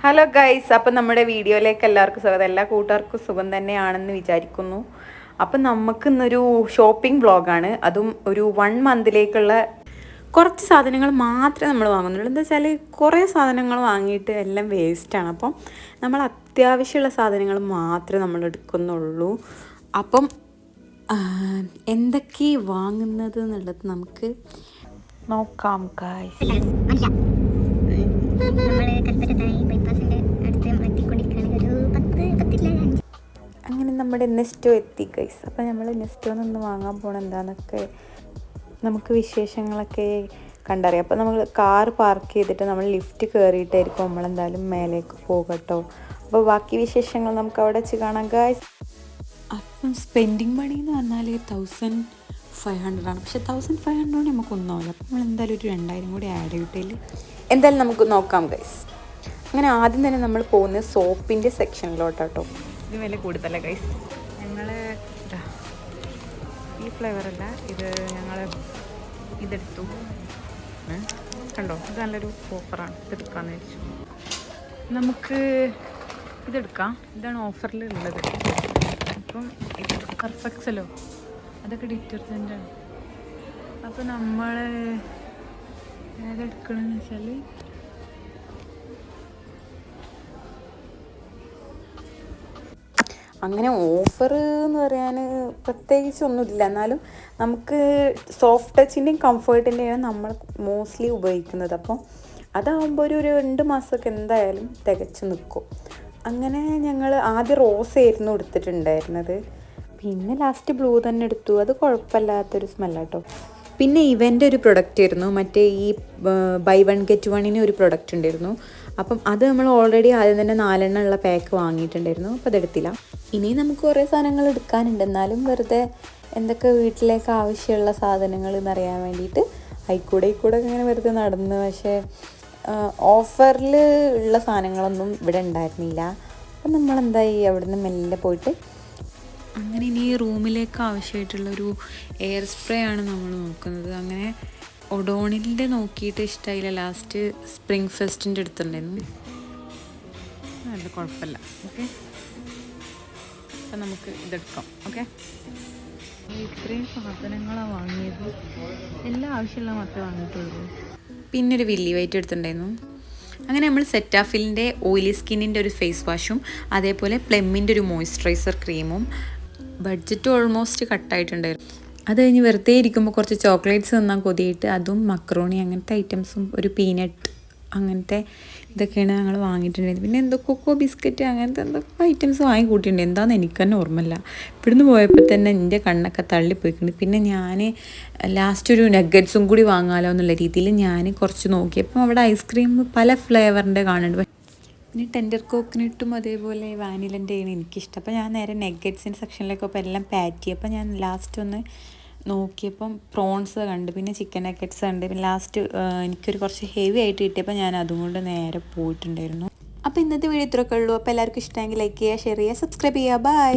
Hello guys, അപ്പം നമ്മുടെ വീഡിയോയിലേക്ക് എല്ലാവർക്കും സ്വാഗതം. എല്ലാ കൂട്ടുകാർക്കും സുഖം തന്നെയാണെന്ന് വിചാരിക്കുന്നു. അപ്പം നമുക്കിന്നൊരു ഷോപ്പിംഗ് വ്ളോഗാണ്. അതും ഒരു 1 മന്തിലേക്കുള്ള കുറച്ച് സാധനങ്ങൾ മാത്രമേ നമ്മൾ വാങ്ങുന്നുള്ളൂ. എന്താ വെച്ചാൽ കുറേ സാധനങ്ങൾ വാങ്ങിയിട്ട് എല്ലാം വേസ്റ്റാണ്. അപ്പം നമ്മൾ അത്യാവശ്യമുള്ള സാധനങ്ങൾ മാത്രമേ നമ്മൾ എടുക്കുന്നുള്ളൂ. അപ്പം എന്തൊക്കെ വാങ്ങുന്നത് എന്നുള്ളത് നമുക്ക് നോക്കാം ഗൈസ്. അങ്ങനെ നമ്മുടെ നെസ്റ്റോ എത്തി ഗൈസ്. അപ്പോൾ നമ്മൾ നെസ്റ്റോയിൽ നിന്ന് വാങ്ങാൻ പോകണം എന്താണെന്നൊക്കെ നമുക്ക് വിശേഷങ്ങളൊക്കെ കണ്ടറിയാം. അപ്പോൾ നമ്മൾ കാർ പാർക്ക് ചെയ്തിട്ട് നമ്മൾ ലിഫ്റ്റ് കയറിയിട്ടായിരിക്കും നമ്മളെന്തായാലും മേലേക്ക് പോകട്ടോ. അപ്പോൾ ബാക്കി വിശേഷങ്ങൾ നമുക്ക് അവിടെ വെച്ച് കാണാം ഗൈസ്. അപ്പം സ്പെൻഡിങ് മണി എന്ന് പറഞ്ഞാൽ 1500 ആണ്. പക്ഷേ 1500 നമുക്കൊന്നാവില്ല. അപ്പോൾ നമ്മൾ എന്തായാലും ഒരു 2000 കൂടി ആഡ് ചെയ്തിട്ടില്ല. എന്തായാലും നമുക്ക് നോക്കാം ഗൈസ്. അങ്ങനെ ആദ്യം തന്നെ നമ്മൾ പോകുന്നത് സോപ്പിൻ്റെ സെക്ഷനിലോട്ടോ. ഇത് വില കൂടുതലേ ഗൈസ്. ഞങ്ങൾ ഈ ഫ്ലേവറല്ല, ഞങ്ങൾ ഇതെടുത്തു. കണ്ടോ, ഇത് നല്ലൊരു ഓഫറാണ്. ഇതെടുക്കാമെന്ന് വെച്ചു. നമുക്ക് ഇതെടുക്കാം. ഇതാണ് ഓഫറിൽ ഉള്ളത്. അപ്പം ഇത് പെർഫെക്സലോ അതൊക്കെ ഡിറ്റർജൻറ്റാണ്. അപ്പോൾ നമ്മൾ ഏതെടുക്കണമെന്ന് വെച്ചാൽ അങ്ങനെ ഓഫർ എന്ന് പറയാൻ പ്രത്യേകിച്ചൊന്നുമില്ല. എന്നാലും നമുക്ക് സോഫ്റ്റ് ടച്ചിൻ്റെയും കംഫേർട്ടിൻ്റെയാണ് നമ്മൾ മോസ്റ്റ്ലി ഉപയോഗിക്കുന്നത്. അപ്പോൾ അതാകുമ്പോൾ ഒരു 2 മാസമൊക്കെ എന്തായാലും തികച്ച് നിൽക്കും. അങ്ങനെ ഞങ്ങൾ ആദ്യം റോസ് ആയിരുന്നു എടുത്തിട്ടുണ്ടായിരുന്നത്. പിന്നെ ലാസ്റ്റ് ബ്ലൂ തന്നെ എടുത്തു. അത് കുഴപ്പമില്ലാത്തൊരു സ്മെല്ലാട്ടോ. പിന്നെ ഇവൻ്റെ ഒരു പ്രൊഡക്റ്റ് ആയിരുന്നു, മറ്റേ ഈ ബൈ 1 get 1 ഒരു പ്രൊഡക്റ്റ് ഉണ്ടായിരുന്നു. അപ്പം അത് നമ്മൾ ഓൾറെഡി ആദ്യം തന്നെ 4 ഉള്ള പാക്ക് വാങ്ങിയിട്ടുണ്ടായിരുന്നു. അപ്പോൾ അതെടുത്തില്ല. ഇനി നമുക്ക് കുറേ സാധനങ്ങൾ എടുക്കാനുണ്ട്. എന്നാലും വെറുതെ എന്തൊക്കെ വീട്ടിലേക്ക് ആവശ്യമുള്ള സാധനങ്ങൾ എന്നറിയാൻ വേണ്ടിയിട്ട് ഇക്കൂടെ ഇങ്ങനെ വെറുതെ നടന്നു. പക്ഷേ ഓഫറിൽ ഉള്ള സാധനങ്ങളൊന്നും ഇവിടെ ഉണ്ടായിരുന്നില്ല. അപ്പം നമ്മളെന്തായി അവിടെ നിന്ന് മെല്ലെ പോയിട്ട് അങ്ങനെ ഇനി റൂമിലേക്ക് ആവശ്യമായിട്ടുള്ളൊരു എയർ സ്പ്രേ ആണ് നമ്മൾ നോക്കുന്നത്. അങ്ങനെ ഒഡോണിലിൻ്റെ നോക്കിയിട്ട് ഇഷ്ടമായില്ല. ലാസ്റ്റ് സ്പ്രിംഗ് ഫെസ്റ്റിൻ്റെ അടുത്തുണ്ടായിരുന്നു. നല്ല കുഴപ്പമില്ല. ഓക്കെ, അപ്പം നമുക്ക് ഇതെടുക്കാം. ഓക്കെ, ഇത്രയും സാധനങ്ങളാണ് വാങ്ങിയത്. എല്ലാ ആവശ്യമുള്ള മാത്രമേ വാങ്ങിയിട്ടുള്ളൂ. പിന്നെ ഒരു വില്ലി വൈറ്റ് എടുത്തിട്ടുണ്ടായിരുന്നു. അങ്ങനെ നമ്മൾ സെറ്റാഫിലിൻ്റെ ഓയിലി സ്കിന്നിൻ്റെ ഒരു ഫേസ് വാഷും അതേപോലെ പ്ലെമ്മിൻ്റെ ഒരു മോയ്സ്ചറൈസർ ക്രീമും. ബഡ്ജറ്റ് ഓൾമോസ്റ്റ് കട്ടായിട്ടുണ്ടായിരുന്നു. അത് കഴിഞ്ഞ് വെറുതെ ഇരിക്കുമ്പോൾ കുറച്ച് ചോക്ലേറ്റ്സ് തന്നാൽ കൊതിയിട്ട് അതും മക്രോണി അങ്ങനത്തെ ഐറ്റംസും ഒരു പീനട്ട് അങ്ങനത്തെ ഇതൊക്കെയാണ് ഞങ്ങൾ വാങ്ങിയിട്ടുണ്ടായിരുന്നത്. പിന്നെ എന്തോ കൊക്കോ ബിസ്ക്കറ്റ് അങ്ങനത്തെ എന്തൊക്കെ ഐറ്റംസ് വാങ്ങി കൂട്ടിയിട്ടുണ്ട്. എന്താണെന്ന് എനിക്ക് തന്നെ ഓർമ്മയില്ല. ഇവിടുന്ന് പോയപ്പോൾ തന്നെ എൻ്റെ കണ്ണൊക്കെ തള്ളിപ്പോയിട്ടുണ്ട്. പിന്നെ ഞാൻ ലാസ്റ്റ് ഒരു നഗ്ഗറ്റ്സും കൂടി വാങ്ങാമല്ലോ എന്നുള്ള രീതിയിൽ ഞാൻ കുറച്ച് നോക്കിയപ്പം അവിടെ ഐസ്ക്രീം പല ഫ്ലേവറിൻ്റെ കാണുന്നുണ്ട്. പിന്നെ ടെൻഡർ കോക്കനട്ടും അതേപോലെ വാനിലൻ്റെയാണ് എനിക്കിഷ്ടം. അപ്പോൾ ഞാൻ നേരെ നഗ്ഗറ്റ്സിൻ്റെ സെക്ഷനിലേക്ക് അപ്പോൾ എല്ലാം പാറ്റി. അപ്പോൾ ഞാൻ ലാസ്റ്റ് ഒന്ന് നോക്കിയപ്പം പ്രോൺസ് കണ്ട്, പിന്നെ ചിക്കൻ നഗ്ഗറ്റ്സ് കണ്ട്. പിന്നെ ലാസ്റ്റ് എനിക്കൊരു കുറച്ച് ഹെവി ആയിട്ട് കിട്ടിയപ്പോൾ ഞാൻ അതുകൊണ്ട് നേരെ പോയിട്ടുണ്ടായിരുന്നു. അപ്പോൾ ഇന്നത്തെ വീഡിയോ ഇത്രയൊക്കെ ഉള്ളൂ. അപ്പോൾ എല്ലാവർക്കും ഇഷ്ടമെങ്കിൽ ലൈക്ക് ചെയ്യുക, ഷെയർ ചെയ്യുക, സബ്സ്ക്രൈബ് ചെയ്യുക. ബൈ.